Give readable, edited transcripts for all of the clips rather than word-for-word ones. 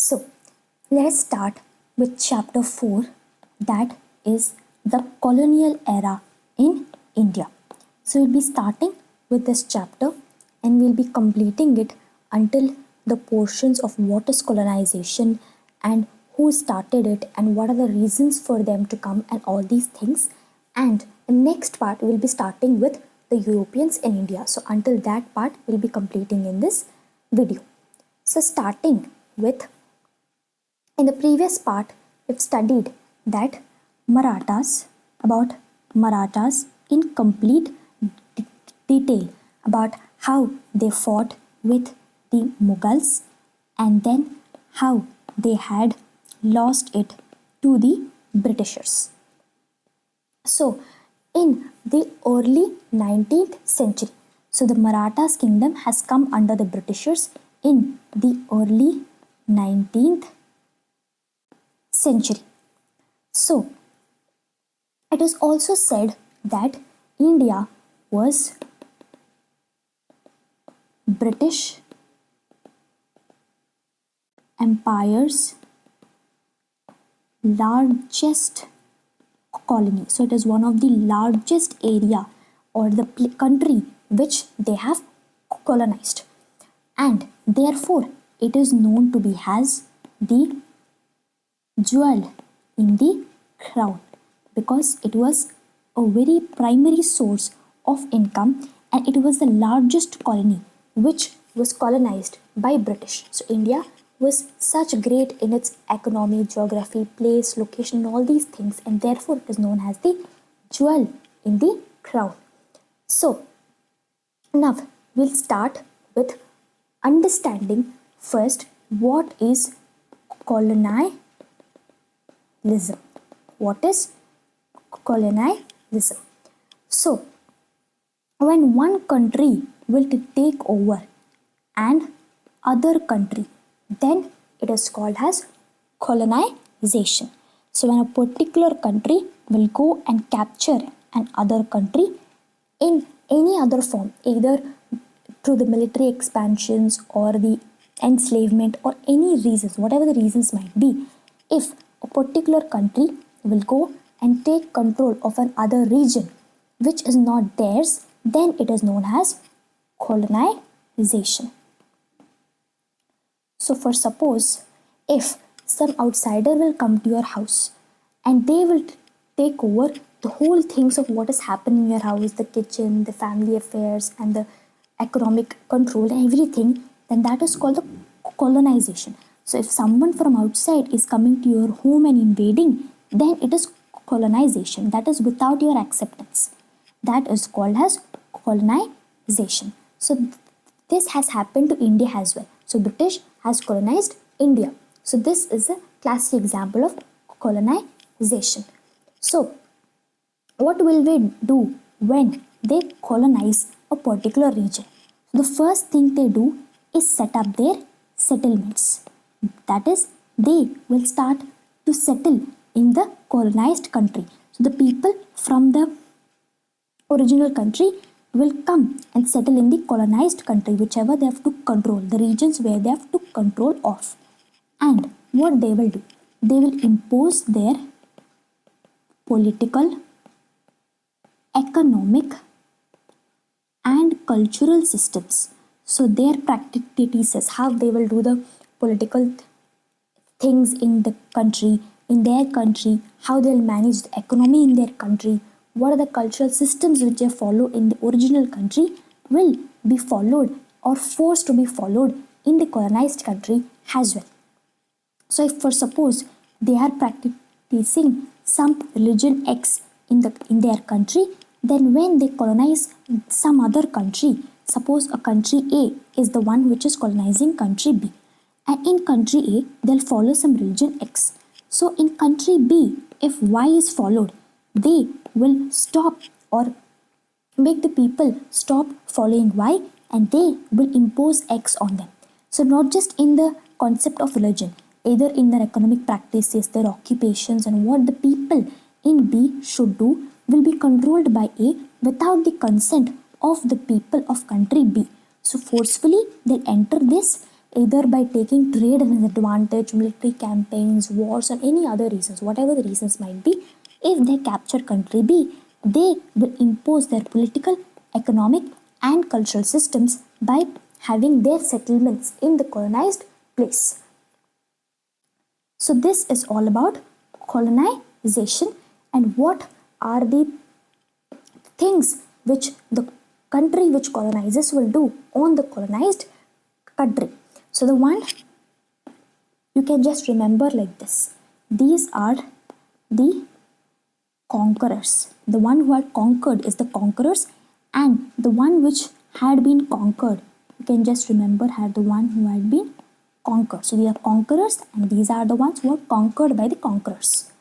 So let us start with chapter 4, that is the colonial era in India. So we'll be starting with this chapter and we'll be completing it until the portions of what is colonization and who started it and what are the reasons for them to come and all these things. And the next part we'll be starting with the Europeans in India. So until that part we'll be completing in this video. So starting with, in the previous part we've studied that about Marathas in complete detail about how they fought with the Mughals and then how they had lost it to the Britishers. So in the early 19th century, so the Marathas kingdom has come under the Britishers in the early 19th century. So it is also said that India was British Empire's largest colony. So it is one of the largest area or the country which they have colonized, and therefore it is known to be as the jewel in the crown, because it was a very primary source of income and it was the largest colony which was colonized by British. So India was such great in its economy, geography, place, location, all these things, and therefore it is known as the jewel in the crown. So now we'll start with understanding first what is colonialism. What is colonialism? So when one country will take over an other country, then it is called as colonization. So when a particular country will go and capture an other country in any other form, either through the military expansions or the enslavement or any reasons, whatever the reasons might be, if a particular country will go and take control of another region which is not theirs, then it is known as colonization. So for suppose if some outsider will come to your house and they will take over the whole things of what is happening in your house, the kitchen, the family affairs and the economic control and everything, then that is called the colonization. So if someone from outside is coming to your home and invading, then it is colonization. That is without your acceptance. That is called as colonization. So this has happened to India as well. So British has colonized India. So this is a classic example of colonization. So what will we do when they colonize a particular region? The first thing they do is set up their settlements. That is, they will start to settle in the colonized country. So the people from the original country will come and settle in the colonized country, whichever they have to control, the regions where they have to control of. And what they will do? They will impose their political, economic and cultural systems. So their practices, how they will do the political things in the country, in their country, how they'll manage the economy in their country, what are the cultural systems which they follow in the original country will be followed or forced to be followed in the colonized country as well. So if for suppose they are practicing some religion X in their country, then when they colonize some other country, suppose a country A is the one which is colonizing country B, and in country A they'll follow some religion X. So in country B, if Y is followed, they will stop or make the people stop following Y and they will impose X on them. So not just in the concept of religion, either in their economic practices, their occupations and what the people in B should do will be controlled by A without the consent of the people of country B. So forcefully they'll enter this either by taking trade as an advantage, military campaigns, wars, or any other reasons, whatever the reasons might be. If they capture country B, they will impose their political, economic, and cultural systems by having their settlements in the colonized place. So this is all about colonization and what are the things which the country which colonizes will do on the colonized country. So the one you can just remember like this. These are the conquerors. The one who had conquered is the conquerors, and the one which had been conquered, you can just remember had the one who had been conquered. So they are conquerors, and these are the ones who are conquered by the conquerors.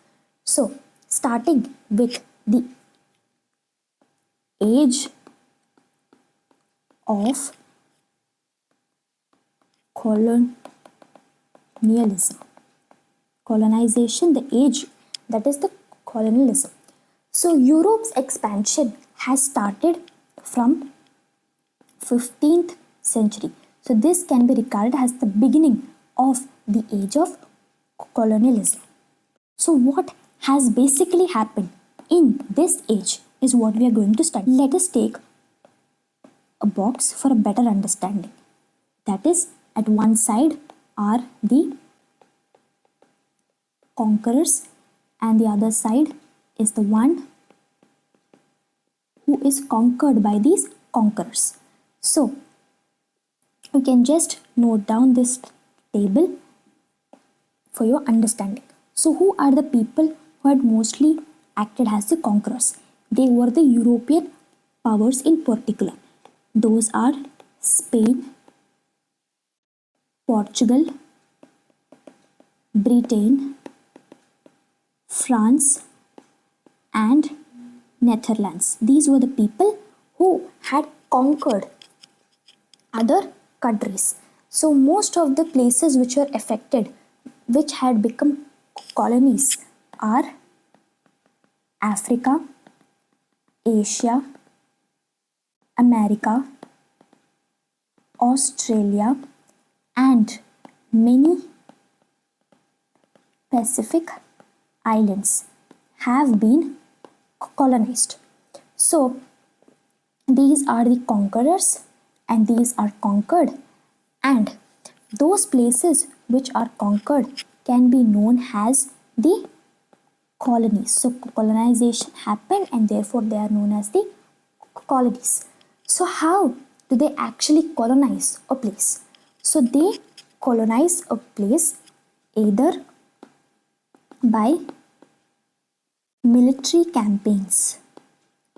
So starting with the age of colonialism. Colonization, the age, that is the colonialism. So Europe's expansion has started from 15th century. So this can be regarded as the beginning of the age of colonialism. So what has basically happened in this age is what we are going to study. Let us take a box for a better understanding. That is, at one side are the conquerors and the other side is the one who is conquered by these conquerors. So you can just note down this table for your understanding. So who are the people who had mostly acted as the conquerors? They were the European powers in particular. Those are Spain, Portugal, Britain, France, and Netherlands. These were the people who had conquered other countries. So most of the places which were affected, which had become colonies, are Africa, Asia, America, Australia, and many Pacific islands have been colonized. So these are the conquerors and these are conquered, and those places which are conquered can be known as the colonies. So colonization happened and therefore they are known as the colonies. So how do they actually colonize a place? So they colonize a place either by military campaigns,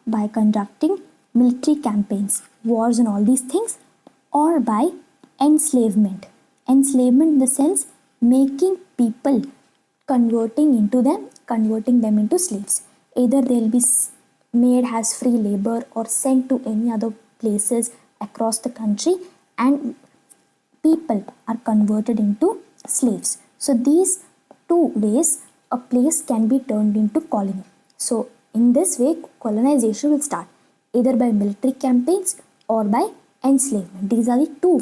by conducting military campaigns, wars and all these things, or by enslavement. Enslavement in the sense making people, converting them into slaves. Either they'll be made as free labor or sent to any other places across the country, and people are converted into slaves. So these two ways a place can be turned into colony. So in this way colonization will start either by military campaigns or by enslavement. These are the two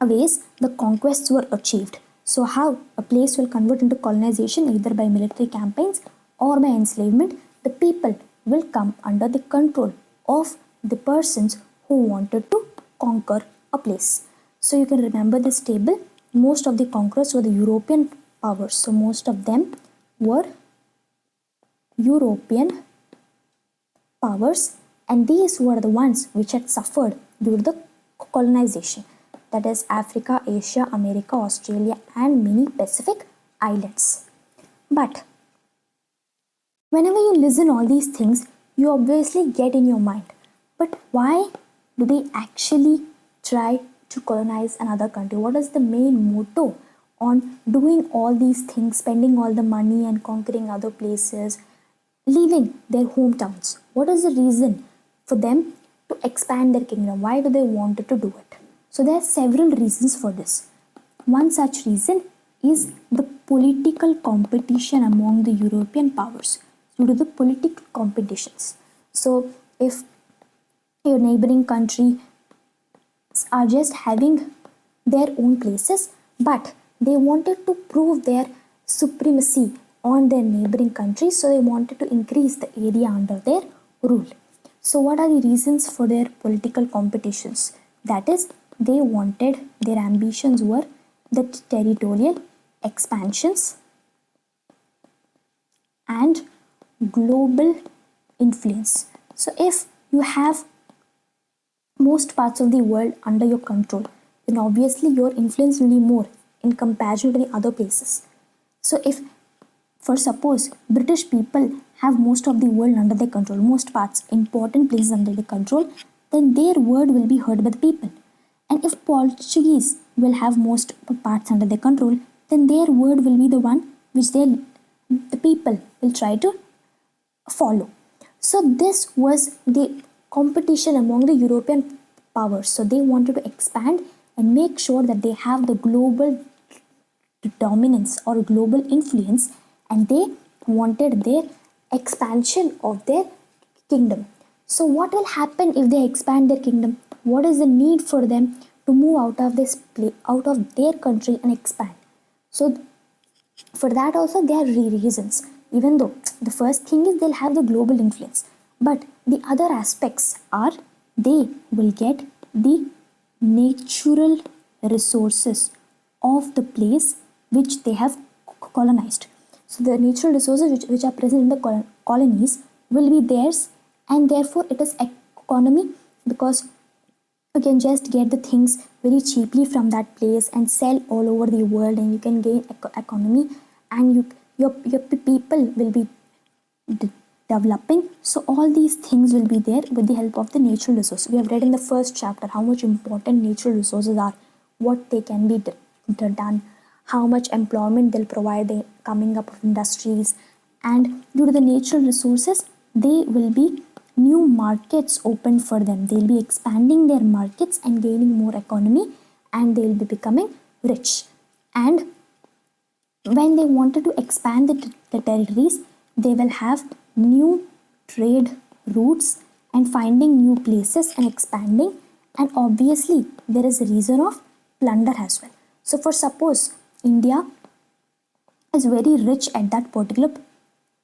ways the conquests were achieved. So how a place will convert into colonization either by military campaigns or by enslavement, the people will come under the control of the persons who wanted to conquer a place. So you can remember this table. Most of the conquerors were the European powers. So most of them were European powers, and these were the ones which had suffered due to the colonization. That is Africa, Asia, America, Australia, and many Pacific islands. But whenever you listen all these things, you obviously get in your mind, but why do they actually try to colonize another country? What is the main motto on doing all these things, spending all the money and conquering other places, leaving their hometowns? What is the reason for them to expand their kingdom? Why do they want to do it? So there are several reasons for this. One such reason is the political competition among the European powers due to the political competitions. So if your neighboring country are just having their own places, but they wanted to prove their supremacy on their neighboring countries, so they wanted to increase the area under their rule. So, what are the reasons for their political competitions? That is, they wanted, their ambitions were the territorial expansions and global influence. So, if you have most parts of the world under your control, then obviously your influence will be more in comparison to the other places. So, if for suppose British people have most of the world under their control, most parts, important places under their control, then their word will be heard by the people. And if Portuguese will have most parts under their control, then their word will be the one which the people will try to follow. So this was the competition among the European powers. So they wanted to expand and make sure that they have the global dominance or global influence, and they wanted their expansion of their kingdom. So what will happen if they expand their kingdom? What is the need for them to move out of this place, out of their country and expand? So for that also there are reasons. Even though the first thing is they'll have the global influence, but the other aspects are they will get the natural resources of the place which they have colonized. So the natural resources which are present in the colonies will be theirs, and therefore it is economy, because you can just get the things very cheaply from that place and sell all over the world, and you can gain economy, and your people will be developing. So all these things will be there with the help of the natural resources. We have read in the first chapter how much important natural resources are, what they can be done, how much employment they'll provide, the coming up of industries, and due to the natural resources they will be new markets open for them. They'll be expanding their markets and gaining more economy, and they'll be becoming rich. And when they wanted to expand the territories, they will have new trade routes and finding new places and expanding, and obviously there is a reason of plunder as well. So for suppose India is very rich at that particular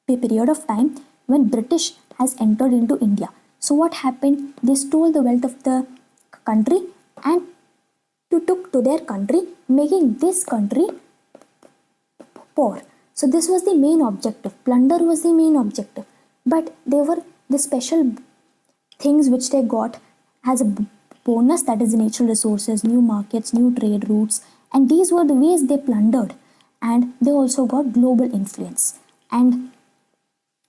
period of time when British has entered into India. So what happened? They stole the wealth of the country and took to their country, making this country poor. So this was the main objective. Plunder was the main objective. But they were the special things which they got as a bonus, that is the natural resources, new markets, new trade routes, and these were the ways they plundered. And they also got global influence. And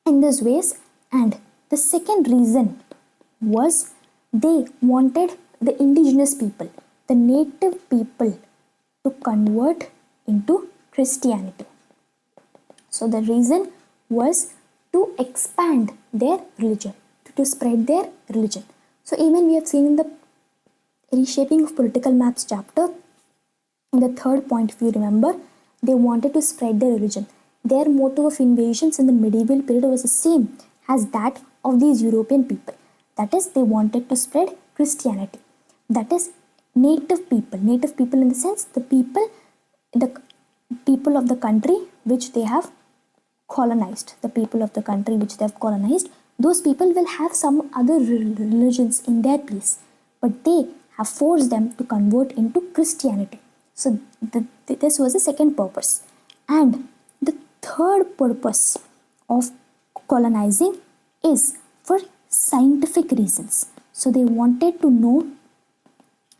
in this ways, and the second reason was they wanted the indigenous people, the native people, to convert into Christianity. So the reason was to expand their religion, to spread their religion. So even we have seen in the reshaping of political maps chapter, in the third point, if you remember, they wanted to spread their religion. Their motive of invasions in the medieval period was the same as that of these European people. That is, they wanted to spread Christianity. That is, native people in the sense the people of the country which they have colonized, those people will have some other religions in their place, but they have forced them to convert into Christianity. So this was the second purpose. And the third purpose of colonizing is for scientific reasons. So they wanted to know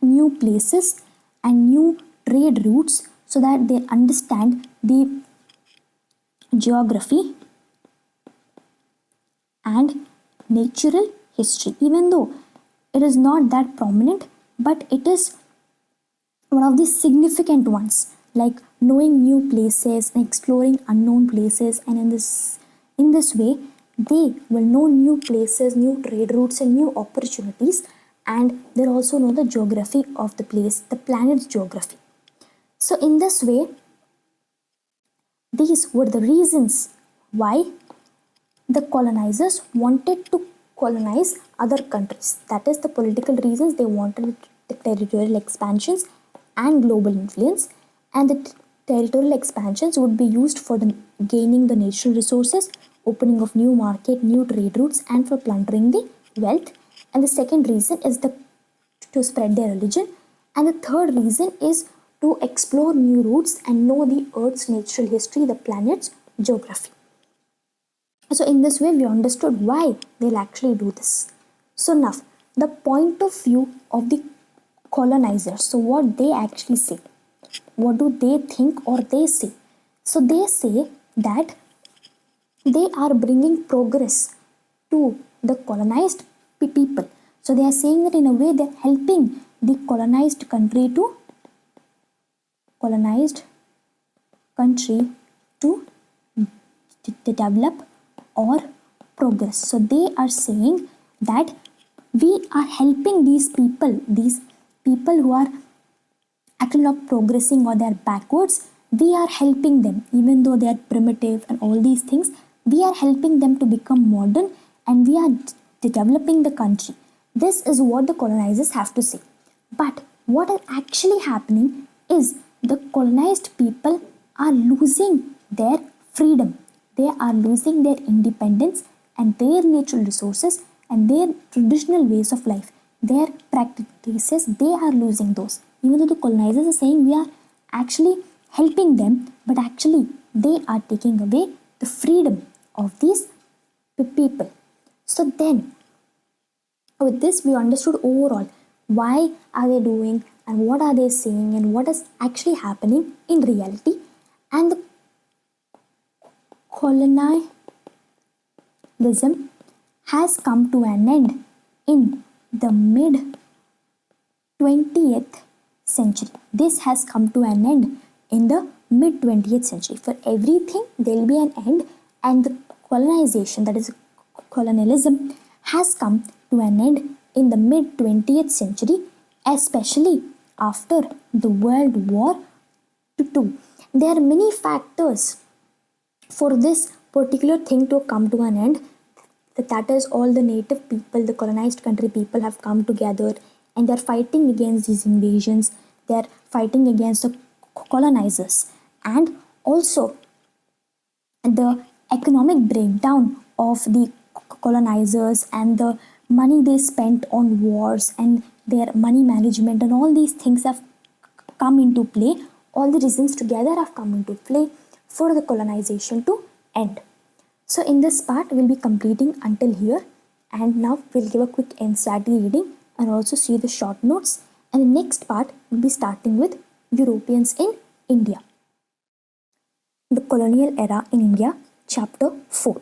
new places and new trade routes so that they understand the geography and natural history. Even though it is not that prominent, but it is one of the significant ones, like knowing new places and exploring unknown places, and in this way they will know new places, new trade routes, and new opportunities, and they'll also know the geography of the place, the planet's geography. So in this way, these were the reasons why the colonizers wanted to colonize other countries. That is the political reasons. They wanted the territorial expansions and global influence, and the territorial expansions would be used for the gaining the natural resources, opening of new market, new trade routes, and for plundering the wealth. And the second reason is to spread their religion, and the third reason is to explore new routes and know the Earth's natural history, the planet's geography. So in this way, we understood why they'll actually do this. So now, the point of view of the colonizers. So what they actually say, what do they think or they say? So they say that they are bringing progress to the colonized people. So they are saying that in a way they're helping the colonized country to develop or progress. So they are saying that we are helping these people who are actually not progressing or they are backwards. We are helping them, even though they are primitive and all these things. We are helping them to become modern, and we are developing the country. This is what the colonizers have to say. But what is actually happening is the colonized people are losing their freedom. They are losing their independence and their natural resources and their traditional ways of life. Their practices, they are losing those. Even though the colonizers are saying we are actually helping them, but actually they are taking away the freedom of these people. So then, with this we understood overall why are they doing and what are they saying and what is actually happening in reality. And the colonialism has come to an end in the mid 20th century. This has come to an end in the mid 20th century. For everything there will be an end, and the colonization, that is colonialism, has come to an end in the mid 20th century, especially after the World War II. There are many factors for this particular thing to come to an end. That is, all the native people, the colonized country people have come together and they're fighting against these invasions. They're fighting against the colonizers, and also the economic breakdown of the colonizers and the money they spent on wars and their money management and all these things have come into play. All the reasons together have come into play for the colonization to end. So in this part we'll be completing until here, and now we'll give a quick NCERT reading and also see the short notes, and the next part will be starting with Europeans in India. The colonial era in India, chapter 4.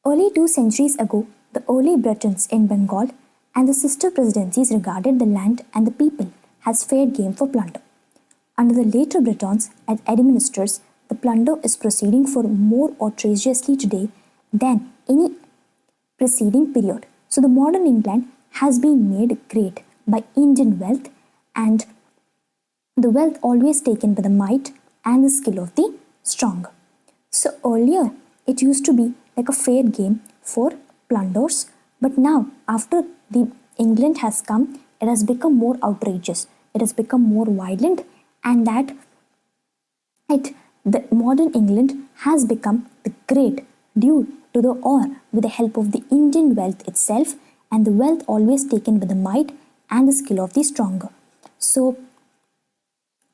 Early 2 centuries ago, the early Britons in Bengal and the sister presidencies regarded the land and the people as fair game for plunder. Under the later Britons as administrators, the plunder is proceeding for more outrageously today than any preceding period. So the modern England has been made great by Indian wealth, and the wealth always taken by the might and the skill of the strong. So earlier it used to be like a fair game for plunders, but now after the England has come, it has become more outrageous. It has become more violent, and that the modern England has become the great due to the or with the help of the Indian wealth itself, and the wealth always taken by the might and the skill of the stronger. So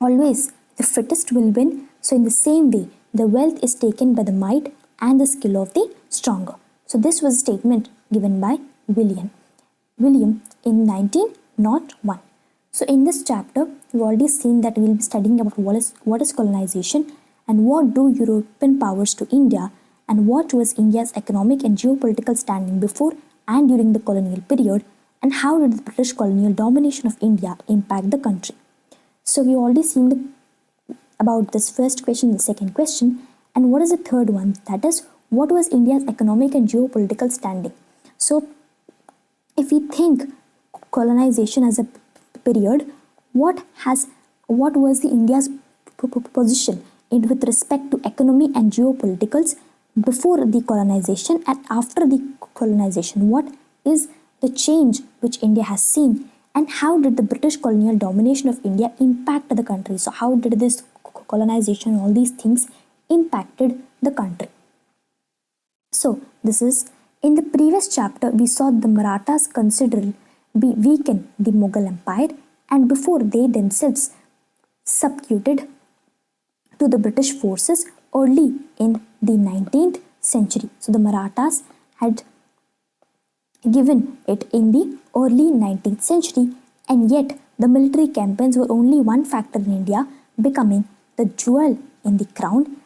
always the fittest will win. So in the same way, the wealth is taken by the might and the skill of the stronger. So this was a statement given by William in 1901. So in this chapter, we've already seen that we'll be studying about what is colonization and what do European powers to India, and what was India's economic and geopolitical standing before and during the colonial period, and how did the British colonial domination of India impact the country. So we already seen about this first question, the second question, and what is the third one? That is, what was India's economic and geopolitical standing? So if we think colonization as a period, what was the India's position with respect to economy and geopoliticals before the colonization and after the colonization? What is the change which India has seen, And how did the British colonial domination of India impact the country? So how did this colonization, all these things impacted the country? So this is, in the previous chapter we saw the Marathas considerably weaken the Mughal Empire, and before they themselves subjugated to the British forces early in the 19th century. So the Marathas had given it in the early 19th century, and yet the military campaigns were only one factor in India becoming the jewel in the crown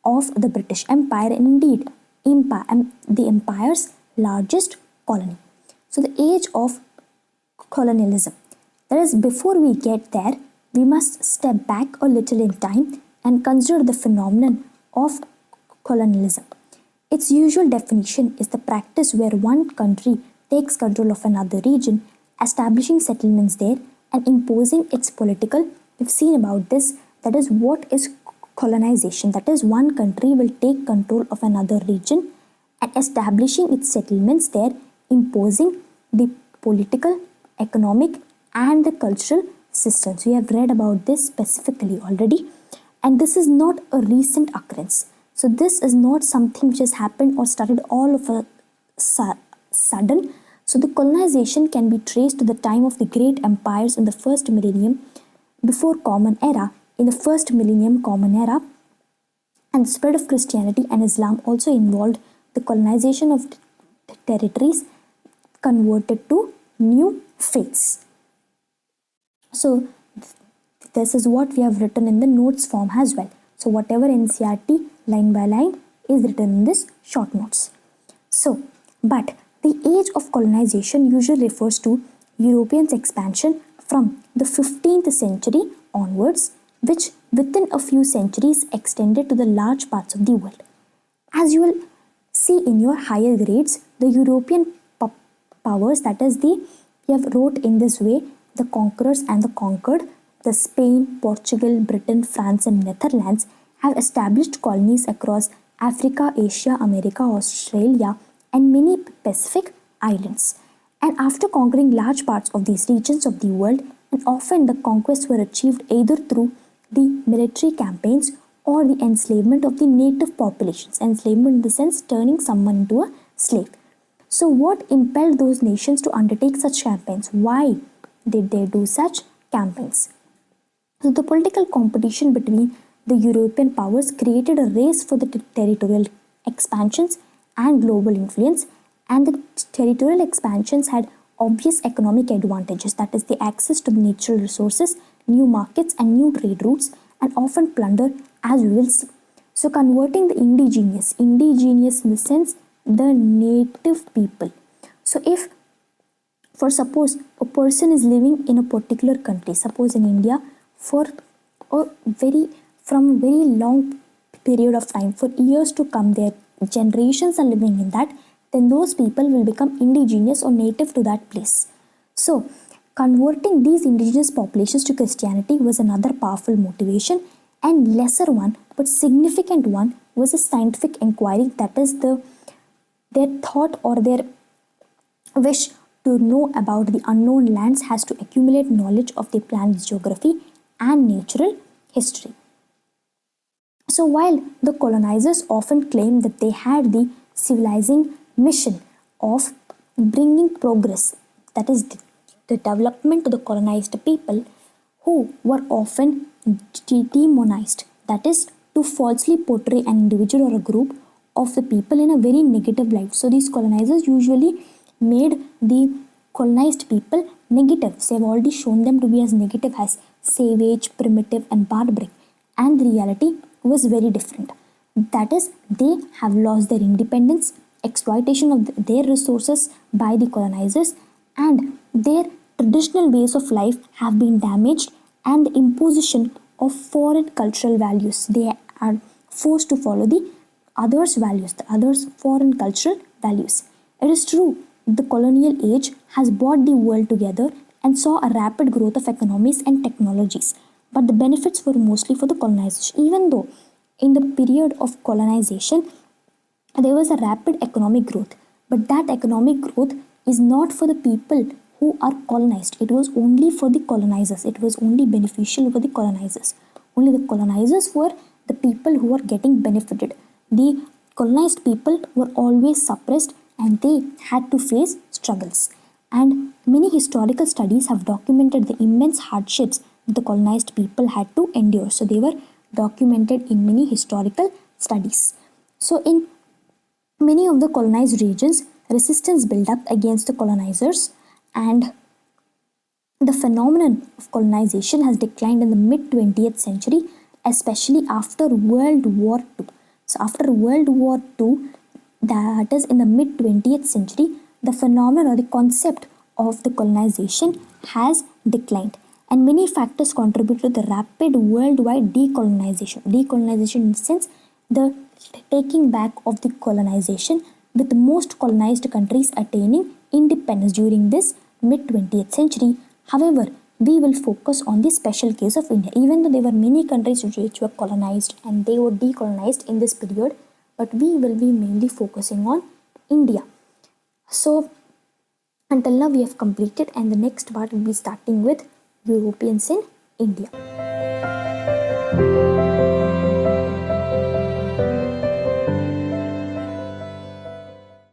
of the British Empire, and indeed the empire's largest colony. So the age of colonialism. That is, before we get there, we must step back a little in time and consider the phenomenon of colonialism. Its usual definition is the practice where one country takes control of another region, establishing settlements there and imposing its political. We've seen about this. That is what is colonization. That is, one country will take control of another region and establishing its settlements there, imposing the political, economic, and the cultural systems. We have read about this specifically already, and this is not a recent occurrence. So this is not something which has happened or started all of a sudden. So the colonization can be traced to the time of the great empires in the first millennium before Common Era, in the first millennium Common Era, and the spread of Christianity and Islam also involved the colonization of territories converted to new faiths. So this is what we have written in the notes form as well. So whatever NCERT line by line is written in this short notes. So, but the age of colonization usually refers to Europeans' expansion from the 15th century onwards, which within a few centuries extended to the large parts of the world. As you will see in your higher grades, the European powers, that is we have wrote in this way, the conquerors and the conquered, the Spain, Portugal, Britain, France and Netherlands have established colonies across Africa, Asia, America, Australia and many Pacific islands. And after conquering large parts of these regions of the world, and often the conquests were achieved either through the military campaigns or the enslavement of the native populations. Enslavement in the sense turning someone into a slave. So what impelled those nations to undertake such campaigns? Why did they do such campaigns? So the political competition between the European powers created a race for the territorial expansions and global influence, and the territorial expansions had obvious economic advantages, that is the access to the natural resources, new markets and new trade routes, and often plunder, as we will see. So converting the indigenous in the sense the native people. So if, for suppose a person is living in a particular country, suppose in India, for a from a very long period of time, for years to come, their generations are living in that, then those people will become indigenous or native to that place. So converting these indigenous populations to Christianity was another powerful motivation, and lesser one but significant one was a scientific inquiry, that is their thought or their wish to know about the unknown lands has to accumulate knowledge of the planet's geography and natural history. So while the colonizers often claimed that they had the civilizing mission of bringing progress, that is the development to the colonized people, who were often demonized, that is to falsely portray an individual or a group of the people in a very negative light. So these colonizers usually made the colonized people negative. So they've already shown them to be as negative as savage, primitive and barbaric, and the reality was very different. That is, they have lost their independence, exploitation of their resources by the colonizers, and their traditional ways of life have been damaged, and the imposition of foreign cultural values. They are forced to follow the others' values, the others' foreign cultural values. It is true, the colonial age has brought the world together and saw a rapid growth of economies and technologies, but the benefits were mostly for the colonizers. Even though in the period of colonization there was a rapid economic growth, but that economic growth is not for the people who are colonized. It was only for the colonizers. It was only beneficial for the colonizers. Only the colonizers were the people who were getting benefited. The colonized people were always suppressed and they had to face struggles. And many historical studies have documented the immense hardships that the colonized people had to endure. So they were documented in many historical studies. So in many of the colonized regions, resistance built up against the colonizers, and the phenomenon of colonization has declined in the mid 20th century, especially after World War II. So, after World War II, that is in the mid 20th century, the phenomenon or the concept of the colonization has declined. And many factors contribute to the rapid worldwide decolonization. Decolonization, in the sense, the taking back of the colonization, with most colonized countries attaining independence during this mid 20th century. However, we will focus on the special case of India, even though there were many countries which were colonized and they were decolonized in this period, but we will be mainly focusing on India. So, until now, we have completed, and the next part will be starting with Europeans in India.